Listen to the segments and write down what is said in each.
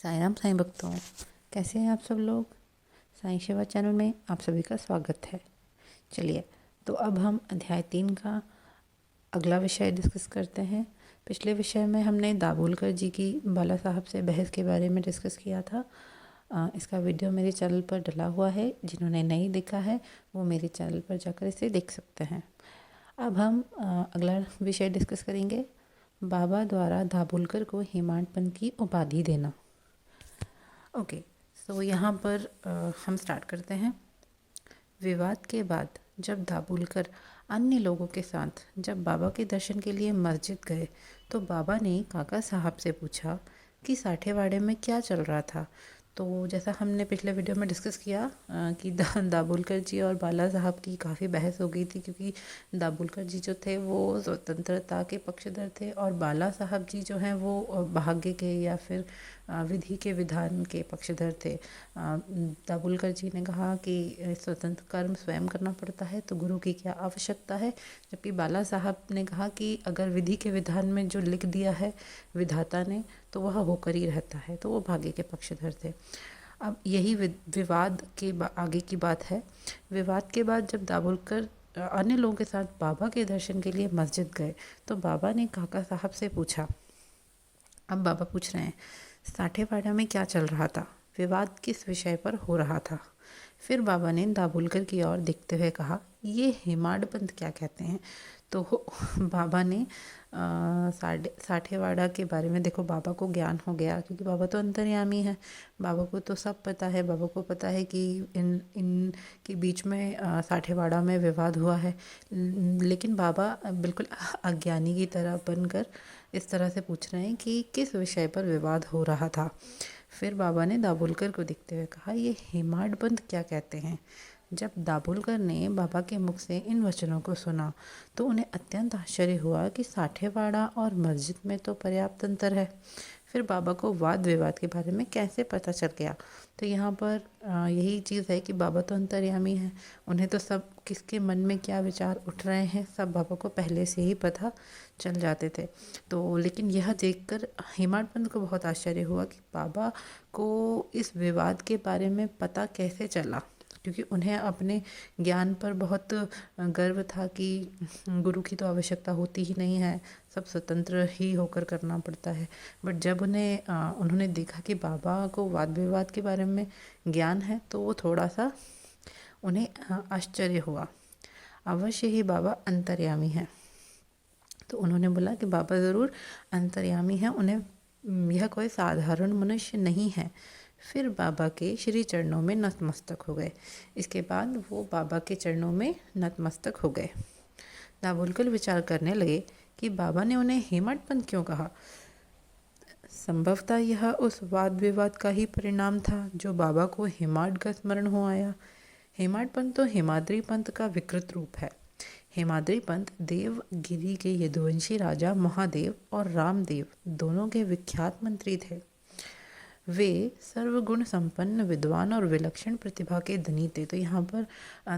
साईं राम साईं भक्तों, कैसे हैं आप सब लोग। साईं सेवा चैनल में आप सभी का स्वागत है। चलिए, तो अब हम अध्याय 3 का अगला विषय डिस्कस करते हैं। पिछले विषय में हमने दाभोलकर जी की बाला साहब से बहस के बारे में डिस्कस किया था। इसका वीडियो मेरे चैनल पर डला हुआ है। जिन्होंने नहीं देखा है वो मेरे चैनल पर जाकर इसे देख सकते हैं। अब हम अगला विषय डिस्कस करेंगे, बाबा द्वारा दाभोलकर को हेमाड पंत की उपाधि देना। ओके, सो यहाँ पर हम स्टार्ट करते हैं। विवाद के बाद जब दाभोलकर अन्य लोगों के साथ जब बाबा के दर्शन के लिए मस्जिद गए तो बाबा ने काका साहब से पूछा कि साठेवाड़े में क्या चल रहा था। तो जैसा हमने पिछले वीडियो में डिस्कस किया कि दाभोलकर जी और बाला साहब की काफ़ी बहस हो गई थी, क्योंकि दाभोलकर जी जो थे वो स्वतंत्रता के पक्षधर थे और बाला साहब जी जो हैं वो भाग्य के या फिर विधि के विधान के पक्षधर थे। दाभोलकर जी ने कहा कि स्वतंत्र कर्म स्वयं करना पड़ता है तो गुरु की क्या आवश्यकता है, जबकि बाला साहब ने कहा कि अगर विधि के विधान में जो लिख दिया है विधाता ने तो वह होकर ही रहता है, तो वो भाग्य के पक्षधर थे। अब यही विवाद के आगे की बात है। विवाद के बाद जब दाभोलकर अन्य लोगों के साथ बाबा के दर्शन के लिए मस्जिद गए तो बाबा ने काका साहब से पूछा। अब बाबा पूछ रहे हैं, साठेवाड़ा में क्या चल रहा था, विवाद किस विषय पर हो रहा था। फिर बाबा ने दाभोलकर की ओर देखते हुए कहा, ये हेमाड पंत क्या कहते हैं। तो बाबा ने साठेवाड़ा के बारे में, देखो बाबा को ज्ञान हो गया क्योंकि बाबा तो अंतर्यामी है। बाबा को तो सब पता है। बाबा को पता है कि इन के बीच में साठेवाड़ा में विवाद हुआ है, लेकिन बाबा बिल्कुल अज्ञानी की तरह बनकर इस तरह से पूछ रहे हैं कि किस विषय पर विवाद हो रहा था। फिर बाबा ने दाभोलकर को देखते हुए कहा, ये हेमाड पंत क्या कहते हैं। जब दाभोलकर ने बाबा के मुख से इन वचनों को सुना तो उन्हें अत्यंत आश्चर्य हुआ कि साठेवाड़ा और मस्जिद में तो पर्याप्त अंतर है। फिर बाबा को वाद विवाद के बारे में कैसे पता चल गया। तो यहाँ पर यही चीज़ है कि बाबा तो अंतर्यामी हैं, उन्हें तो सब किसके मन में क्या विचार उठ रहे हैं सब बाबा को पहले से ही पता चल जाते थे। तो लेकिन यह देखकर हेमाड पंत को बहुत आश्चर्य हुआ कि बाबा को इस विवाद के बारे में पता कैसे चला, क्योंकि उन्हें अपने ज्ञान पर बहुत गर्व था कि गुरु की तो आवश्यकता होती ही नहीं है, सब स्वतंत्र ही होकर करना पड़ता है। बट जब उन्होंने देखा कि बाबा को वाद विवाद के बारे में ज्ञान है तो वो थोड़ा सा उन्हें आश्चर्य हुआ। अवश्य ही बाबा अंतर्यामी हैं। तो उन्होंने बोला कि बाबा ज़रूर अंतर्यामी हैं, उन्हें यह कोई साधारण मनुष्य नहीं है। फिर बाबा के श्री चरणों में नतमस्तक हो गए। इसके बाद वो बाबा के चरणों में नतमस्तक हो गए। दाभोलकर विचार करने लगे कि बाबा ने उन्हें हेमाड पंत क्यों कहा। संभवतः यह उस वाद विवाद का ही परिणाम था जो बाबा को हेमाड का स्मरण हो आया। हेमाड पंत तो हेमाद्री पंत का विकृत रूप है। हेमाद्री पंत देवगिरी के यदुवंशी राजा महादेव और रामदेव दोनों के विख्यात मंत्री थे। वे सर्वगुण संपन्न विद्वान और विलक्षण प्रतिभा के धनी थे। तो यहाँ पर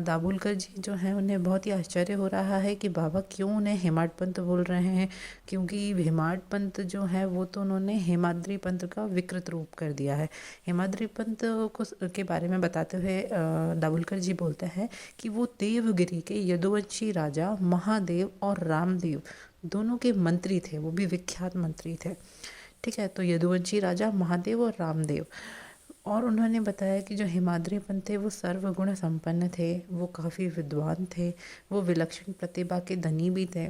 दाभोलकर जी जो हैं उन्हें बहुत ही आश्चर्य हो रहा है कि बाबा क्यों उन्हें हेमाड पंत बोल रहे हैं, क्योंकि हेमाड पंत जो है वो तो उन्होंने हेमाद्री पंत का विकृत रूप कर दिया है। हेमाद्री पंत को के बारे में बताते हुए दाभोलकर जी बोलते हैं कि वो देवगिरी के यदुवंशी राजा महादेव और रामदेव दोनों के मंत्री थे, वो भी विख्यात मंत्री थे। ठीक है, तो यदुवंशी राजा महादेव और रामदेव। और उन्होंने बताया कि जो हेमाद्री पंत थे वो सर्वगुण संपन्न थे, वो काफ़ी विद्वान थे, वो विलक्षण प्रतिभा के धनी भी थे।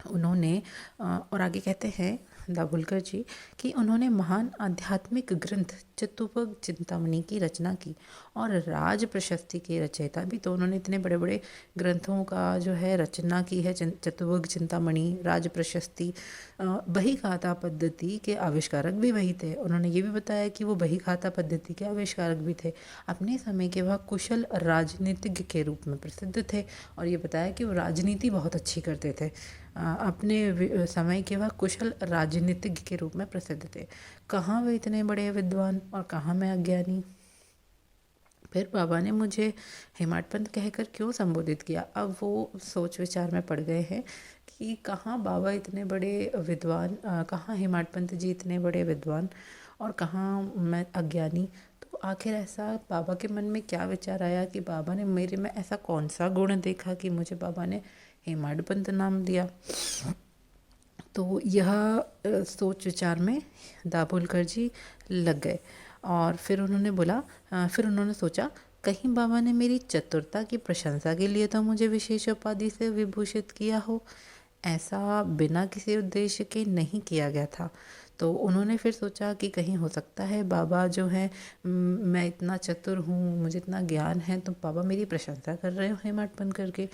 उन्होंने और आगे कहते हैं दाभोलकर जी कि उन्होंने महान आध्यात्मिक ग्रंथ चतुर्भुज चिंतामणि की रचना की और राज प्रशस्ति के रचयिता भी। तो उन्होंने इतने बड़े बड़े ग्रंथों का जो है रचना की है, चतुर्भुज चिंतामणि, राज प्रशस्ति, बही खाता पद्धति के आविष्कारक भी वही थे। उन्होंने ये भी बताया कि वो बही खाता पद्धति के आविष्कारक भी थे। अपने समय के वह कुशल राजनीतिज्ञ के रूप में प्रसिद्ध थे और ये बताया कि वो राजनीति बहुत अच्छी करते थे। अपने समय के वह कुशल राजनीतिज्ञ के रूप में प्रसिद्ध थे। कहाँ वे इतने बड़े विद्वान और कहाँ मैं अज्ञानी। फिर बाबा ने मुझे हेमाड पंत कहकर क्यों संबोधित किया। अब वो सोच विचार में पड़ गए हैं कि कहाँ बाबा इतने बड़े विद्वान, कहाँ हेमाड पंत जी इतने बड़े विद्वान और कहाँ मैं अज्ञानी। तो आखिर ऐसा बाबा के मन में क्या विचार आया कि बाबा ने मेरे में ऐसा कौन सा गुण देखा कि मुझे बाबा ने हेमाड पंत नाम दिया। तो यह सोच विचार में दाभोलकर जी लग गए और फिर उन्होंने सोचा कहीं बाबा ने मेरी चतुरता की प्रशंसा के लिए तो मुझे विशेष उपाधि से विभूषित किया हो। ऐसा बिना किसी उद्देश्य के नहीं किया गया था। तो उन्होंने फिर सोचा कि कहीं हो सकता है बाबा जो है मैं इतना चतुर हूँ, मुझे इतना ज्ञान है, तो बाबा मेरी प्रशंसा कर रहे हो हेमाडपंत करके।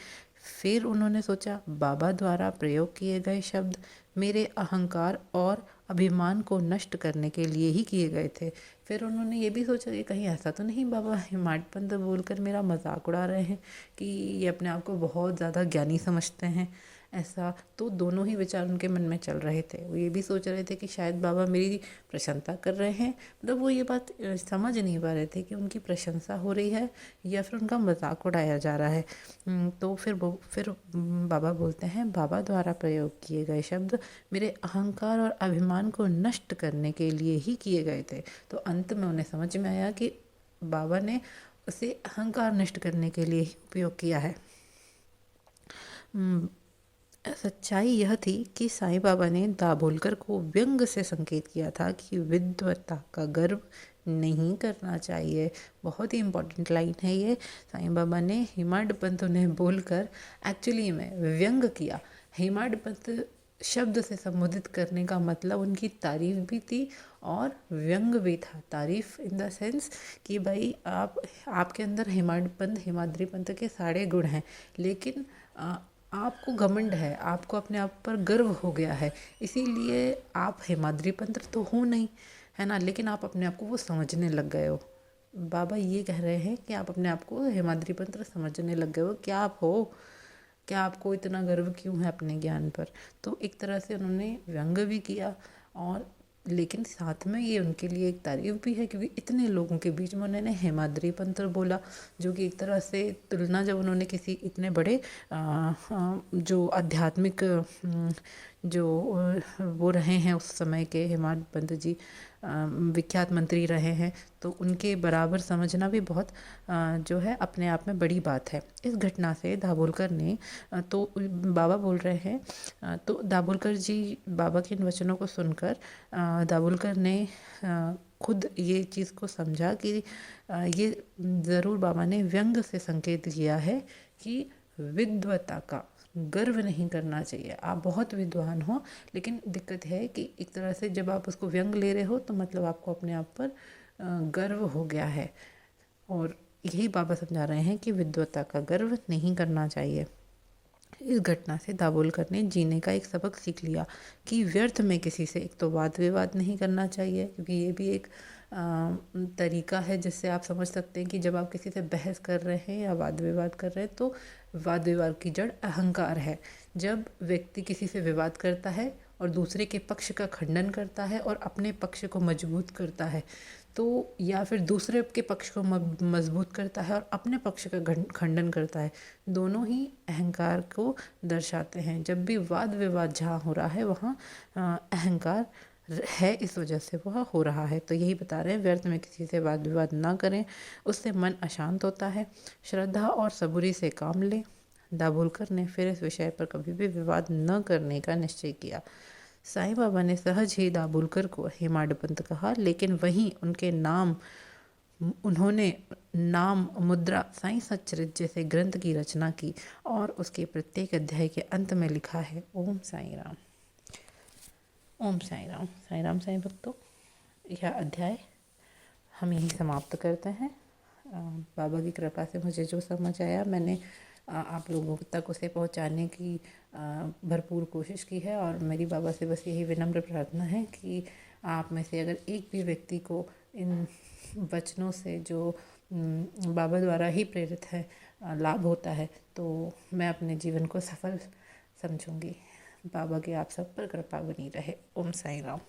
फिर उन्होंने सोचा बाबा द्वारा प्रयोग किए गए शब्द मेरे अहंकार और अभिमान को नष्ट करने के लिए ही किए गए थे। फिर उन्होंने ये भी सोचा कि कहीं ऐसा तो नहीं बाबा हेमाडपंत बोलकर मेरा मजाक उड़ा रहे हैं कि ये अपने आप को बहुत ज़्यादा ज्ञानी समझते हैं। ऐसा तो दोनों ही विचार उनके मन में चल रहे थे। वो ये भी सोच रहे थे कि शायद बाबा मेरी प्रशंसा कर रहे हैं, मतलब वो ये बात समझ नहीं पा रहे थे कि उनकी प्रशंसा हो रही है या फिर उनका मजाक उड़ाया जा रहा है। तो फिर बाबा बोलते हैं बाबा द्वारा प्रयोग किए गए शब्द मेरे अहंकार और अभिमान को नष्ट करने के लिए ही किए गए थे। तो अंत में उन्हें समझ में आया कि बाबा ने उसे अहंकार नष्ट करने के लिए ही उपयोग किया है। सच्चाई यह थी कि साईं बाबा ने दाभोलकर को व्यंग से संकेत किया था कि विद्वता का गर्व नहीं करना चाहिए। बहुत ही इम्पोर्टेंट लाइन है ये। साईं बाबा ने हेमाडपंत उन्हें बोलकर एक्चुअली में व्यंग किया। हेमाडपंत शब्द से संबोधित करने का मतलब उनकी तारीफ भी थी और व्यंग भी था। तारीफ इन द सेंस कि भाई आपके अंदर हेमाडपंत हेमाद्री पंत के सारे गुण हैं, लेकिन आपको घमंड है, आपको अपने आप पर गर्व हो गया है, इसीलिए आप हेमाद्री पंत तो हो नहीं, है ना, लेकिन आप अपने आप को वो समझने लग गए हो। बाबा ये कह रहे हैं कि आप अपने आप को हेमाद्री पंत समझने लग गए हो। क्या आप हो? क्या आपको इतना गर्व क्यों है अपने ज्ञान पर? तो एक तरह से उन्होंने व्यंग भी किया और लेकिन साथ में ये उनके लिए एक तारीफ भी है क्योंकि इतने लोगों के बीच में उन्होंने हेमाद्री पंत बोला, जो कि एक तरह से तुलना जब उन्होंने किसी इतने बड़े जो आध्यात्मिक जो वो रहे हैं उस समय के हेमाड पंत जी विख्यात मंत्री रहे हैं, तो उनके बराबर समझना भी बहुत जो है अपने आप में बड़ी बात है। इस घटना से दाभोलकर ने तो बाबा बोल रहे हैं तो दाभोलकर जी बाबा के इन वचनों को सुनकर दाभोलकर ने खुद ये चीज़ को समझा कि ये ज़रूर बाबा ने व्यंग से संकेत किया है कि विद्वता का गर्व नहीं करना चाहिए। आप बहुत विद्वान हो, लेकिन दिक्कत है कि एक तरह से जब आप उसको व्यंग ले रहे हो तो मतलब आपको अपने आप पर गर्व हो गया है, और यही बाबा समझा रहे हैं कि विद्वता का गर्व नहीं करना चाहिए। इस घटना से दाभोलकर ने जीने का एक सबक सीख लिया कि व्यर्थ में किसी से एक तो वाद विवाद नहीं करना चाहिए, क्योंकि ये भी एक तरीका है जिससे आप समझ सकते हैं कि जब आप किसी से बहस कर रहे हैं या वाद विवाद कर रहे हैं तो वाद विवाद की जड़ अहंकार है। जब व्यक्ति किसी से विवाद करता है और दूसरे के पक्ष का खंडन करता है और अपने पक्ष को मजबूत करता है, तो या फिर दूसरे के पक्ष को मजबूत करता है और अपने पक्ष का खंडन करता है, दोनों ही अहंकार को दर्शाते हैं। जब भी वाद विवाद जहाँ हो रहा है वहाँ अहंकार है, इस वजह से वह हो रहा है। तो यही बता रहे हैं व्यर्थ में किसी से वाद विवाद ना करें, उससे मन अशांत होता है। श्रद्धा और सबूरी से काम लें। दाभोलकर ने फिर इस विषय पर कभी भी विवाद न करने का निश्चय किया। साईं बाबा ने सहज ही दाभोलकर को हेमाडपंत कहा, लेकिन वहीं उन्होंने नाम मुद्रा साईं सच्चरित जैसे ग्रंथ की रचना की और उसके प्रत्येक अध्याय के अंत में लिखा है ओम साईं राम। ओम साईं राम। साईं राम साईं भक्तों, यह अध्याय हम यहीं समाप्त करते हैं। बाबा की कृपा से मुझे जो समझ आया मैंने आप लोगों तक उसे पहुंचाने की भरपूर कोशिश की है, और मेरी बाबा से बस यही विनम्र प्रार्थना है कि आप में से अगर एक भी व्यक्ति को इन वचनों से जो बाबा द्वारा ही प्रेरित है लाभ होता है, तो मैं अपने जीवन को सफल समझूंगी। बाबा की आप सब पर कृपा बनी रहे। ओम साईं राम।